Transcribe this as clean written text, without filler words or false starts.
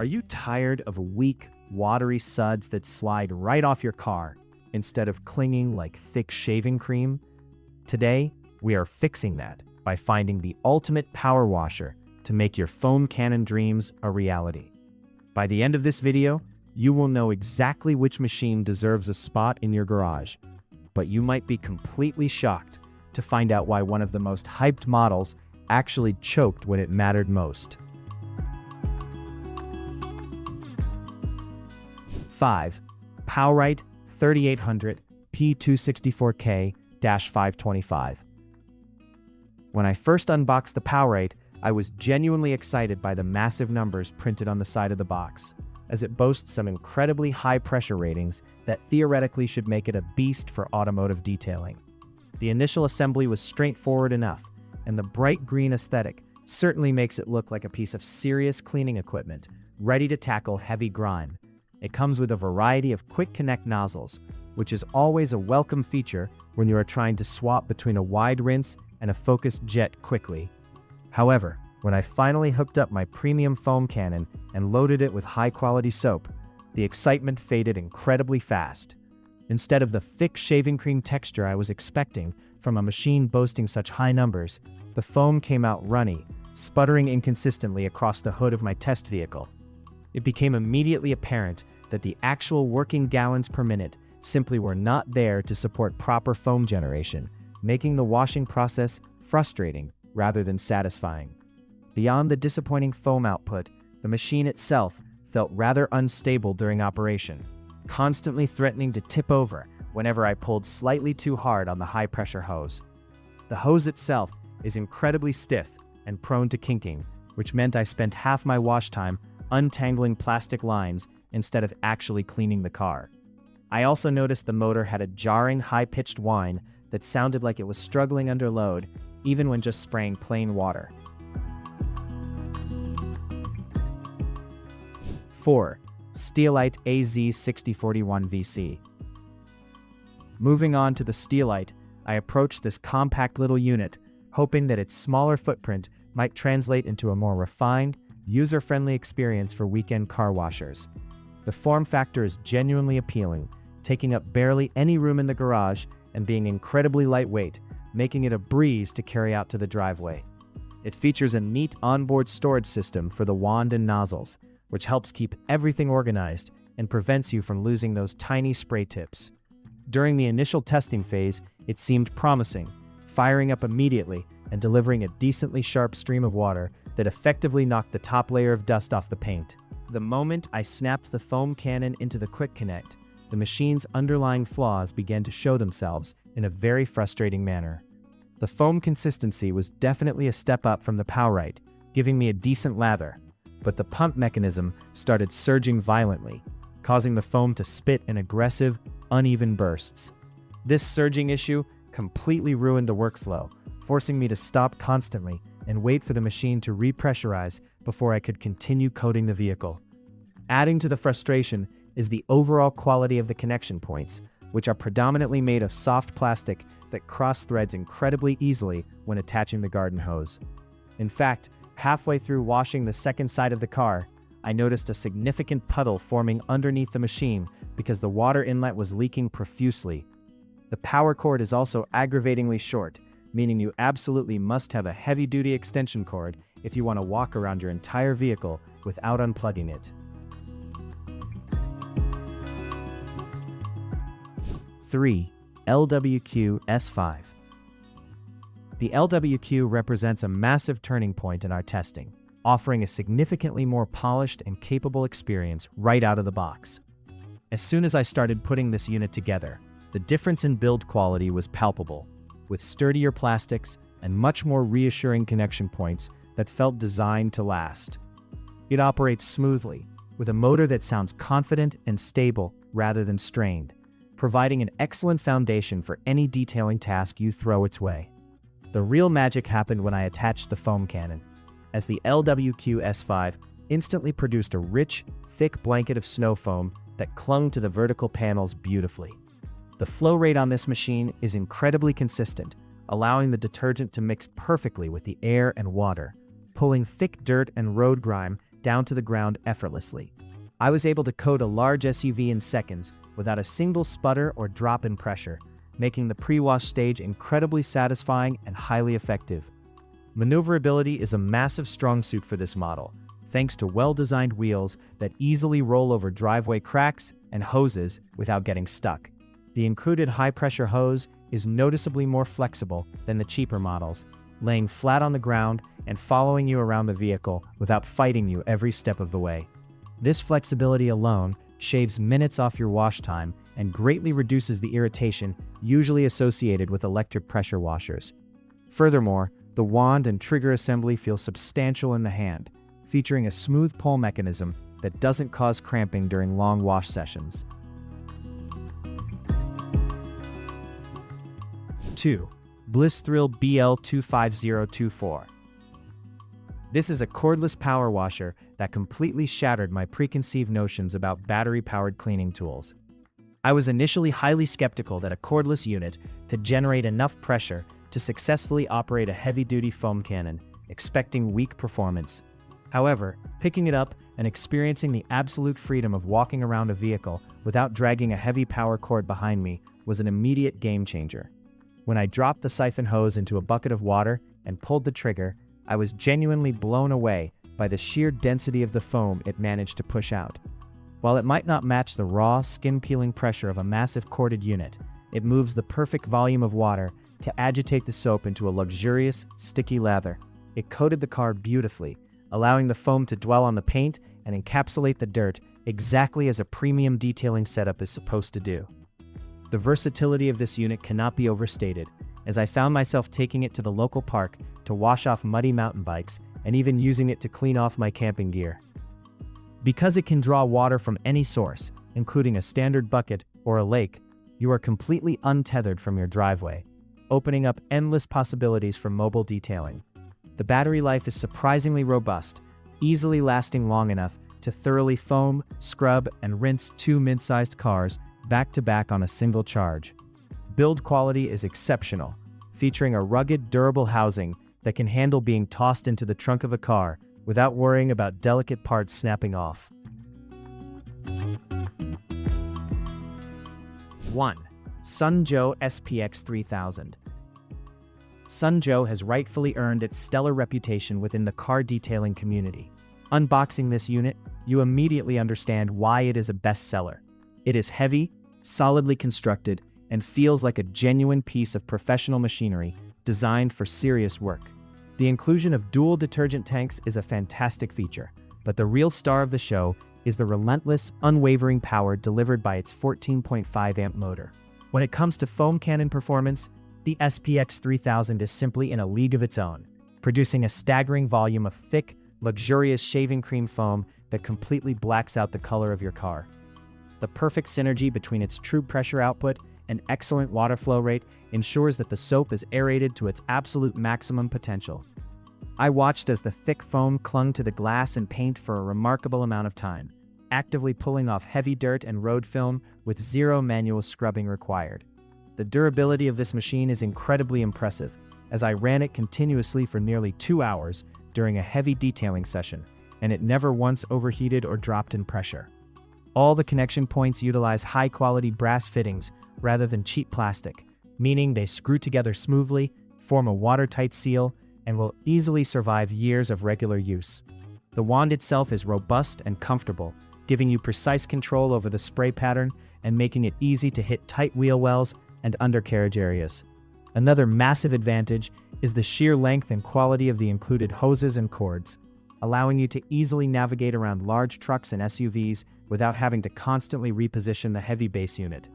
Are you tired of weak, watery suds that slide right off your car instead of clinging like thick shaving cream? Today, we are fixing that by finding the ultimate power washer to make your foam cannon dreams a reality. By the end of this video, you will know exactly which machine deserves a spot in your garage, but you might be completely shocked to find out why one of the most hyped models actually choked when it mattered most. 5. PowRyte 3800 P264K-525. When I first unboxed the PowRyte, I was genuinely excited by the massive numbers printed on the side of the box, as it boasts some incredibly high pressure ratings that theoretically should make it a beast for automotive detailing. The initial assembly was straightforward enough, and the bright green aesthetic certainly makes it look like a piece of serious cleaning equipment, ready to tackle heavy grime. It comes with a variety of quick connect nozzles, which is always a welcome feature when you are trying to swap between a wide rinse and a focused jet quickly. However, when I finally hooked up my premium foam cannon and loaded it with high-quality soap, the excitement faded incredibly fast. Instead of the thick shaving cream texture I was expecting from a machine boasting such high numbers, the foam came out runny, sputtering inconsistently across the hood of my test vehicle. It became immediately apparent that the actual working gallons per minute simply were not there to support proper foam generation, making the washing process frustrating rather than satisfying. Beyond the disappointing foam output, the machine itself felt rather unstable during operation, constantly threatening to tip over whenever I pulled slightly too hard on the high-pressure hose. The hose itself is incredibly stiff and prone to kinking, which meant I spent half my wash time untangling plastic lines instead of actually cleaning the car. I also noticed the motor had a jarring, high-pitched whine that sounded like it was struggling under load, even when just spraying plain water. 4. Steelite AZ6041VC. Moving on to the Steelite, I approached this compact little unit, hoping that its smaller footprint might translate into a more refined, user-friendly experience for weekend car washers. The form factor is genuinely appealing, taking up barely any room in the garage and being incredibly lightweight, making it a breeze to carry out to the driveway. It features a neat onboard storage system for the wand and nozzles, which helps keep everything organized and prevents you from losing those tiny spray tips. During the initial testing phase, it seemed promising, firing up immediately and delivering a decently sharp stream of water that effectively knocked the top layer of dust off the paint. The moment I snapped the foam cannon into the quick connect, the machine's underlying flaws began to show themselves in a very frustrating manner. The foam consistency was definitely a step up from the PowRyte, giving me a decent lather, but the pump mechanism started surging violently, causing the foam to spit in aggressive, uneven bursts. This surging issue completely ruined the workflow, forcing me to stop constantly and wait for the machine to repressurize before I could continue coating the vehicle. Adding to the frustration is the overall quality of the connection points, which are predominantly made of soft plastic that cross-threads incredibly easily when attaching the garden hose. In fact, halfway through washing the second side of the car, I noticed a significant puddle forming underneath the machine because the water inlet was leaking profusely. The power cord is also aggravatingly short, meaning you absolutely must have a heavy-duty extension cord if you want to walk around your entire vehicle without unplugging it. 3. LWQ S5. The LWQ represents a massive turning point in our testing, offering a significantly more polished and capable experience right out of the box. As soon as I started putting this unit together, the difference in build quality was palpable, with sturdier plastics and much more reassuring connection points that felt designed to last. It operates smoothly, with a motor that sounds confident and stable rather than strained, providing an excellent foundation for any detailing task you throw its way. The real magic happened when I attached the foam cannon, as the LWQ S5 instantly produced a rich, thick blanket of snow foam that clung to the vertical panels beautifully. The flow rate on this machine is incredibly consistent, allowing the detergent to mix perfectly with the air and water, pulling thick dirt and road grime down to the ground effortlessly. I was able to coat a large SUV in seconds without a single sputter or drop in pressure, making the pre-wash stage incredibly satisfying and highly effective. Maneuverability is a massive strong suit for this model, thanks to well-designed wheels that easily roll over driveway cracks and hoses without getting stuck. The included high-pressure hose is noticeably more flexible than the cheaper models, laying flat on the ground and following you around the vehicle without fighting you every step of the way. This flexibility alone shaves minutes off your wash time and greatly reduces the irritation usually associated with electric pressure washers. Furthermore, the wand and trigger assembly feel substantial in the hand, featuring a smooth pull mechanism that doesn't cause cramping during long wash sessions. 2. Blissthrill BL25024. This is a cordless power washer that completely shattered my preconceived notions about battery-powered cleaning tools. I was initially highly skeptical that a cordless unit could generate enough pressure to successfully operate a heavy-duty foam cannon, expecting weak performance. However, picking it up and experiencing the absolute freedom of walking around a vehicle without dragging a heavy power cord behind me was an immediate game-changer. When I dropped the siphon hose into a bucket of water and pulled the trigger, I was genuinely blown away by the sheer density of the foam it managed to push out. While it might not match the raw, skin-peeling pressure of a massive corded unit, it moves the perfect volume of water to agitate the soap into a luxurious, sticky lather. It coated the car beautifully, allowing the foam to dwell on the paint and encapsulate the dirt exactly as a premium detailing setup is supposed to do. The versatility of this unit cannot be overstated, as I found myself taking it to the local park to wash off muddy mountain bikes and even using it to clean off my camping gear. Because it can draw water from any source, including a standard bucket or a lake, you are completely untethered from your driveway, opening up endless possibilities for mobile detailing. The battery life is surprisingly robust, easily lasting long enough to thoroughly foam, scrub, and rinse 2 mid-sized cars back-to-back on a single charge. Build quality is exceptional, featuring a rugged, durable housing that can handle being tossed into the trunk of a car without worrying about delicate parts snapping off. 1. Joe SPX3000. Joe has rightfully earned its stellar reputation within the car detailing community. Unboxing this unit, you immediately understand why it is a bestseller. It is heavy, solidly constructed, and feels like a genuine piece of professional machinery designed for serious work. The inclusion of dual detergent tanks is a fantastic feature, but the real star of the show is the relentless, unwavering power delivered by its 14.5 amp motor. When it comes to foam cannon performance, the SPX3000 is simply in a league of its own, producing a staggering volume of thick, luxurious shaving cream foam that completely blacks out the color of your car. The perfect synergy between its true pressure output and excellent water flow rate ensures that the soap is aerated to its absolute maximum potential. I watched as the thick foam clung to the glass and paint for a remarkable amount of time, actively pulling off heavy dirt and road film with zero manual scrubbing required. The durability of this machine is incredibly impressive, as I ran it continuously for nearly 2 hours during a heavy detailing session, and it never once overheated or dropped in pressure. All the connection points utilize high-quality brass fittings rather than cheap plastic, meaning they screw together smoothly, form a watertight seal, and will easily survive years of regular use. The wand itself is robust and comfortable, giving you precise control over the spray pattern and making it easy to hit tight wheel wells and undercarriage areas. Another massive advantage is the sheer length and quality of the included hoses and cords, allowing you to easily navigate around large trucks and SUVs without having to constantly reposition the heavy base unit.